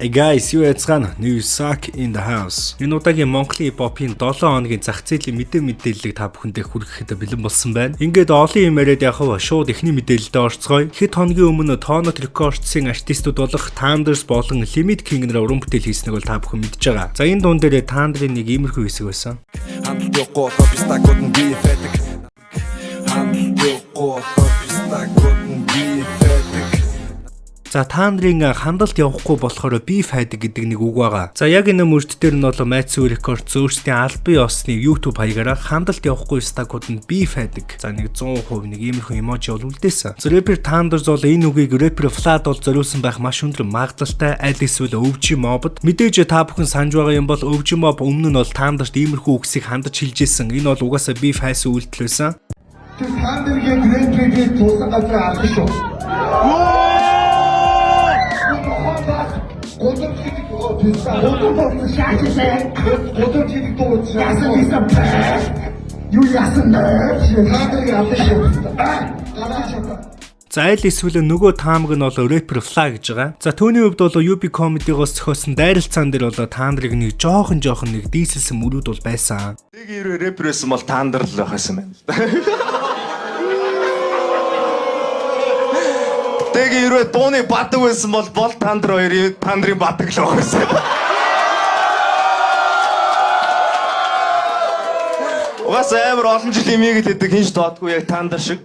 Hey guys, юу яцгаана? New Sack in the house. Энэ удаагийн Монголын хип-хопын 7 хоногийн зах зээлийн мэдээллийг та бүхэндээ хүргэхэд бэлэн болсон байна. Ингээд олон юм яриад явах шууд эхний мэдээлэлд орцгоё. Хэд хоногийн өмнө Tonot Records-ийн артистууд болох Thunders болон Limit King нэр уран бүтээл хийснийг бол та бүхэн мэдж байгаа. За энэ дуун дээр Thunders-ийн нэг иймэрхүү хэсэг байсан. За Thunders-ийн хандлт явахгүй болохоор beef хайдаг гэдэг нэг үг байгаа. За яг энэ мөрд дээр нь бол Matsu Records өөрсдийн албан ёсны YouTube хаягаараа хандлт явахгүй стагууд нь beef хайдаг. За нэг 100% нэг иймэрхүү эможи бол үлдээсэн. За rapper Thunders бол энэ үгийг rapper Vlad бол зориулсан байх маш өндөр магадлалтай. Аль эсвэл өвжи мобд мэдээж та бүхэн санаж байгаа юм бол өвжи моб өмнө нь бол Thunders иймэрхүү үгсийг хандаж хэлжсэн. Энэ бол угаасаа beef хайсан үйлдэл байсан. Thunders-ийн rapper-ийг туусан газар алах шүү. За аль эсвэл нөгөө таамаг нь бол rapper Fla гэж байгаа. За түүний хувьд бол UB Comedy-гоос зохиосон дайралцаан дээр бол Thunders-ыг нэг жоохон нэг дийсэлсэн мөрүүд бол байсан. Тэг ирээ rapper байсан бол Thunders л байх байсан байна. Тэг ирээ дууны бадаг байсан бол Thunders хоёрын Thunders-ийн бадаг л байх байсан. Угаас амар олон жилийн мэгэл гэдэг хинч тоодгүй яг Thunders шиг.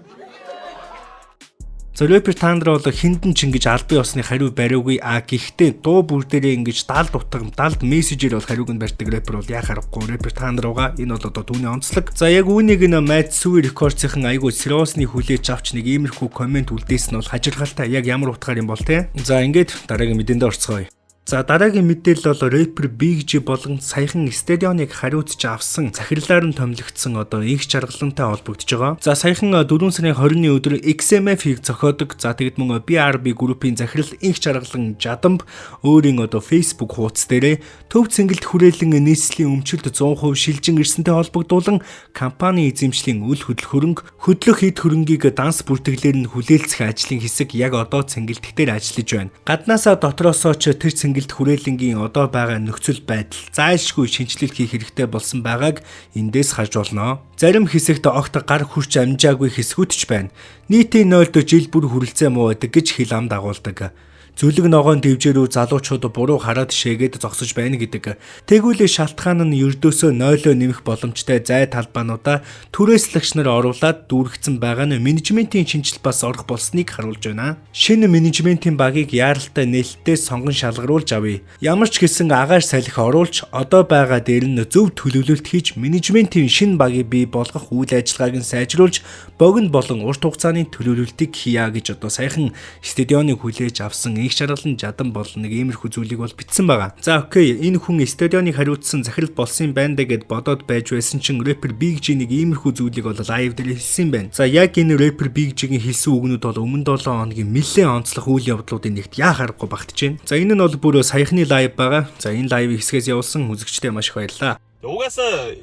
За rapper Thunders бол хиндэн ч ингэж албан ёсны хариу бариугүй гэхдээ дуу бүр дээрээ ингэж далд утгам далд мессежээр бол хариуг нь барьдаг rapper бол яа харахгүй rapper Thunders байгаа. Энэ бол одоо түүний онцлог. За яг үүнийг нь Matsu Records-ийн айгуу serious-ны хүлээж авч нэг иймэрхүү комент үлдээсэн нь бол хажиргалтай яг ямар утгаар юм бол те. За ингээд дараагийн мэдээнд орцгоё. За дараагийн мэдээлэл бол rapper Big G болон саяхан стадионыг хариуцж авсан захирлаар нь томилогдсон одоо инх чаргалантай холбогдож байгаа. За саяхан 4 сарын 20-ны өдөр XMF-ийг зохиодог. За тэгэд мөн BRB группийн захирал инх чаргалан Жадамб өөрийн одоо Facebook хуудас дээрээ төв цэнгэлд хүрээлэн нийслэлийн өмчлөлт 100% шилжин ирсэнтэй холбогдуулан компани эзэмшлийн үл хөдлөх хөдлөх хэд хөрөнгийг данс бүртгэлээр нь хүлээлцэх ажлын хэсэг яг одоо цэнгэлдэгтэр ажиллаж байна. Гаднаасаа дотроосоо ч тэр цэнгэлд хүрээлэнгийн одоо байгаа нөхцөл байдал зайлшгүй шинжилэл хийх хэрэгтэй болсон байгааг эндээс харж болно. Зарим хэсэгт огт гар хурч амжаагүй хэсгүүд ч байна. Нийтийн 0-д жил бүр хүрэлцээ муу байдаг гэж хэл ам дагуулдаг. Зүлэг ногоон дэвжээрүү залуучууд буруу хараад шээгээд зогсож байна гэдэг. Тэгвэл шалтгаан нь ердөөсөө 0-оо нэмэх боломжтой зай талбаануудаа түрээслагч нар оруулаад дүүргэсэн байгаа нь менежментийн шинжил бас орох болсныг харуулж байна. Шинэ менежментийн багийг яаралтай нээлттэй сонгон шалгаруулж авъя. Ямар ч гэсэн агаар салхи оруулж одоо байгаа дээр нь зөв төлөвлөлт хийж менежментийн шинэ багийг бий болгох үйл ажиллагааг нь сайжруулж богино болон урт хугацааны төлөвлөлтийг хийя гэж одоо саяхан стадионыг хүлээж авсан их чаргалан Жадан бол нэг иймэрхүү зүйлийг бол бичсэн байгаа. За окей, энэ хүн стадионыг хариуцсан захирал болсон байна гэд бодоод байж байсан чинь rapper Big G нэг иймэрхүү зүйлийг бол лайв дээр хэлсэн байна. За яг энэ rapper Big G-ийн хэлсэн үгнүүд бол өмнө 7 хоногийн нэлээд онцлог үйл явдлуудын нэгт яа харахгүй багтжээ. За энэ нь бол бүр саяхны лайв байгаа. За энэ лайв хэсгээс явуулсан үзэгчдээ маш их баярлалаа. Угаасаа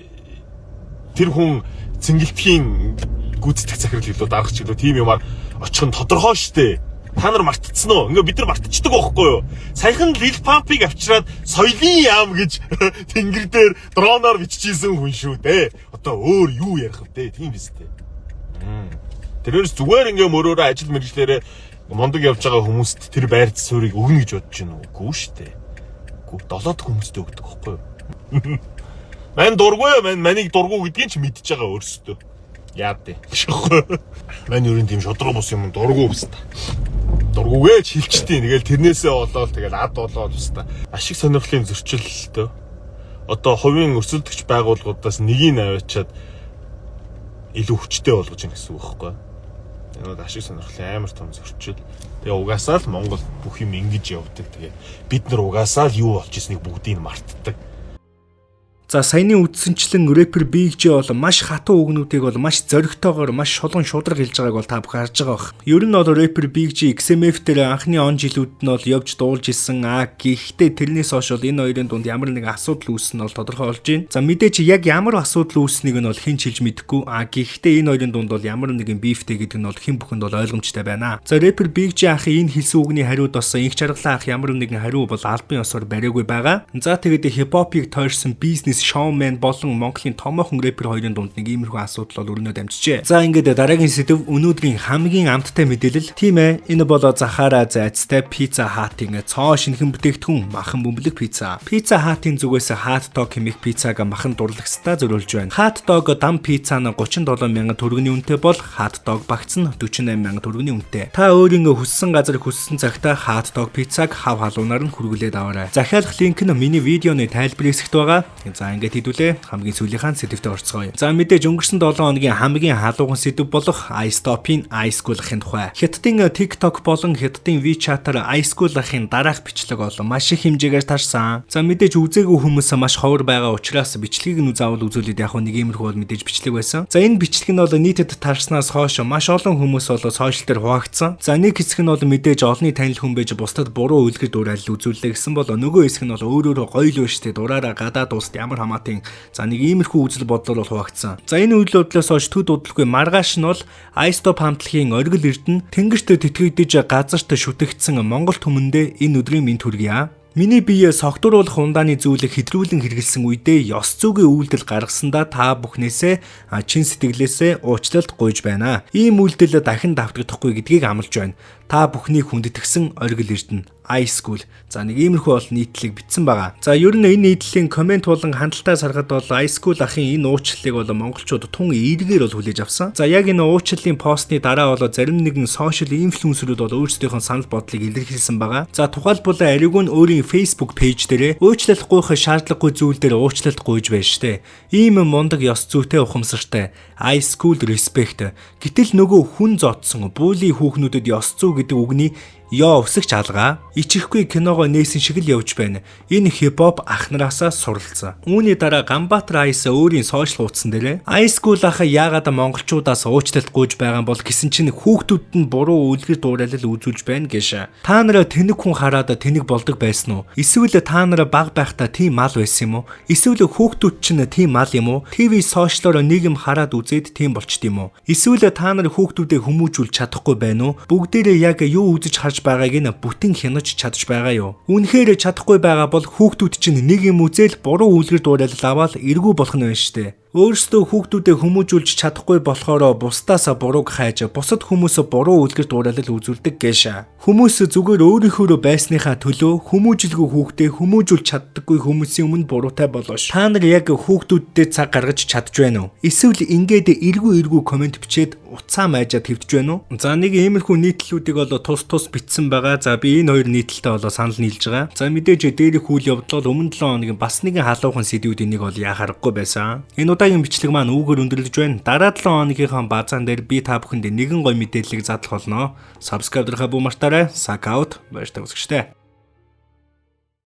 тэр хүн цэнгэлтгийн гүйцэтгэх захирал илүү дарах ч гэдэг тийм юмар очих нь тодорхой штэ. Та нар мартцсан уу? Ингээ бид нар мартчихдаг байхгүй юу? Саяхан Lil Pump-ыг авчираад соёлын яам гэж тэнгэр дээр дроноор биччихсэн хүн шүү дээ. Одоо өөр юу ярих вэ? Тийм биз дээ. Тэрээс зүгээр ингээ мөрөөрөө ажил мэргэжлэрээ мондог явж байгаа хүмүүст тэр байрц суурийг өгнө гэж бодож байна уу? Үгүй шүү дээ. Үгүй долоод хүмүүстээ өгдөг байхгүй юу? Мань дургүй, манийг дургүй гэдгийг ч мэдчихэж байгаа өөрсдөө. Яад дээ. Мань юу юм шодроо бус юм дургүй өс та. Дургүйгээ хилчтий. Тэгэл тэрнээсээ болоод тэгэл ад болоод өс та. Ашиг сонирхлын зөрчилтөө. Одоо хувийн өрсөлдөгч байгууллагуудаас нэгийг аваачаад илүү хүчтэй болгож ийн гэсэн үг байхгүй. Энэ бол ашиг сонирхлын амар том зөрчил. Тэгээ угаасаа л Монгол бүх юм ингэж явдаг. Тэгээ бид нар угаасаа л юу болж ирснийг бүгдийг мартдаг. За саяны үдсэнчлэн рэпер Big J бол маш хатуу үгнүүдийг бол маш зоригтойгоор маш шулуун шудраг хэлж байгааг бол та бүхэн харж байгаа бах. Ер нь бол рэпер Big J XMF дээр анхны он жилүүд нь бол явж дуулж исэн. Гэхдээ тэрнээс хойш бол энэ хоёрын дунд ямар нэгэн асуудал үүснэ нь бол тодорхой болж байна. За мэдээж яг ямар асуудал үүснийг нь бол хэн ч хэлж мэдэхгүй. Гэхдээ энэ хоёрын дунд бол ямар нэгэн бифтэй гэдэг нь бол хэн бүхэнд бол ойлгомжтой байна. За рэпер Big J ахын энэ хэлсэн үгний хариуд бас инх чаргалаа ах ямар нэгэн хариу бол албан ёсоор бариагүй байгаа. За тэгээд хипхопыг тойрсон бизнес шоумен болон Монголын томоохон рэпер хоёрын дунд нэг иймэрхүү асуудал бол өрнөд амжижээ. За ингээд дараагийн сэдв өнөөдрийн хамгийн амттай мэдээлэл. Тийм ээ, энэ бол Захара зайцтай Pizza Hut-ийн цоо шинэхэн бүтээгдэхүүн махан бөмбөлөг пицца. Pizza Hut-ийн зүгээс Hot Dog хэмээх пиццаг махан дурлагстаа зориулж байна. Hot Dog дам пицца нь 37,000 төгрөгийн үнэтэй бол Hot Dog багц нь 48,000 төгрөгийн үнэтэй. Та өөрийн хүссэн газар хүссэн цагтаа Hot Dog пиццаг хав халуунаар нь хүргэлээд аваарай. Захиалах линк нь миний видеоны тайлбар хэсэгт байгаа. За ингээд хэдүүлээ хамгийн сүүлийнхаа сэдвтэ орцгоё. За мэдээж өнгөрсөн 7 хоногийн хамгийн халуухан сэдв болох iStop-ийн iSchool-ын тухай. Хятадын TikTok болон Хятадын WeChat-аар iSchool-ын дараах бичлэг бол маш их хэмжээгээр тарсан. За мэдээж үзээгүй хүмүүс маш ховор байгаа учраас бичлэгийг нь заавал үзүүлээд яг нэг иймэрхүү бол мэдээж бичлэг байсан. За энэ бичлэг нь бол нийтэд тарснаас хойш маш олон хүмүүс бол сошиал дээр хуваагдсан. За нэг хэсэг нь бол мэдээж олонний танил хүн байж бусдад буруу үлгэр дуурайл үзүүллээ гэсэн бол нөгөө хэсэг нь бол өөрөөрөө гоё л өштэй дураараа гадаад уст ямар хамаатан за нэг иймэрхүү үзэл бодлоор бол хуваагдсан. За энэ үйл бодлоос хойш төд удалгүй маргааш нь бол iStop хамтлагийн оргил эрдэнэ тэнгэрт тэтгэгдэж газарт шүтэгдсэн Монгол түмэндээ энэ өдрийн мэнд хүргье. Миний бие согтууруулах ундааны зүйлийг хэтрүүлэн хэрэгэлсэн үедээ ёс зүйн үйлдэл гаргасандаа та бүхнээсээ чин сэтгэлээсээ уучлалт гуйж байна. Ийм үйлдэл дахин давтагдахгүй гэдгийг амлаж байна. Та бүхний хүндэтгэсэн оргил эрдэнэ iSchool. За нэг иймэрхүү бол нийтлэг бичсэн байгаа. За ер нь энэ нийтлэлийн комент болон хандлтаа саргад бол iSchool ахын энэ уучлалыг бол монголчууд тун эергээр бол хүлээж авсан. За яг энэ уучлалын постны дараа бол зарим нэгэн сошиал инфлюенсерүүд бол өөрсдийнхөө санал бодлыг илэрхийлсэн байгаа. За тухайлбал Ариг нь өөрийн Facebook пэйж дээрээ уучлалт гуйх шаардлагагүй зүйл дээр уучлалт гуйж байна штэ. Ийм мундаг ёс зүйтэй ухамсартай iSchool respect. Гэтэл нөгөө хүн зодсон буулийн хүүхнүүдэд ёс зүй гэдэг үгний ёо өсөгч алгаа ичихгүй киногоо нээсэн шиг л явж байна. Энэ хипхоп ахнараасаа суралцсан. Үүний дараа Ганбаатар Айс өөрийн сошиал хуудсан дээрээ iSchool ахаа яагаад монголчуудаас уучлалт гуйж байгаа бол гэсэн чинь хүүхдүүд нь буруу үлгэр дуурайлал үзүүлж байна гэж. Та нараа тэнэг хүн хараад тэнэг болдог байсан уу? Эсвэл та нараа баг байхдаа тийм мал байсан юм уу? Эсвэл хүүхдүүд чинь тийм мал юм уу? ТV сошиалоор нийгэм хараад үзээд тийм болчт юм уу? Эсвэл та нар хүүхдүүдээ хүмүүжүүлж чадахгүй байна уу? Бүгдээрээ яг юу үзэж харж байгааг нь бүтэн хянаж чадж байгаа юу? Үнэхээр чадахгүй байгаа бол хүүхдүүд чинь нэг юм үзэл буруу үлгэр дуурайлал аваад эргүү болох нь байна штэ. Өөрсдөө хүүхдүүдэд хүмүүжүүлж чадахгүй болохоор бусдаас бурууг хайж бусад хүмүүс буруу үлгэр дуурайлал үзүүлдэг гэж. Хүмүүс зүгээр өөрийнхөө байсныхаа төлөө хүмүүжлгүй хүүхдээ хүмүүжүүлж чаддаггүй хүмүүсийн өмнө буруутай болоош. Та нар яг хүүхдүүдэд цаг гаргаж чадж байна уу? Эсвэл ингээд эргүү комент бичээд уцаа майжаад хэвдэж байна уу? За нэг иймэрхүү нийтлэлүүдийг бол тус бичсэн байгаа. За би энэ хоёр нийтлэлтэй бол санал нийлж байгаа. За мэдээж дээрх үйл явдал өмнө 7 хоногийн бас нэгэн халуухан сэдвүүдийн нэг бол яхаарахгүй байсан. Энэ удаагийн бичлэг маань үүгээр өндөрлөж байна. Дараа 7 хоногийнхаа базаан дээр би та бүхэнд нэгэн гоё мэдээллийг задлах болно. Subscribe-драа бүү мартаарай. Suck out. Баярлалаа үзэгчдээ.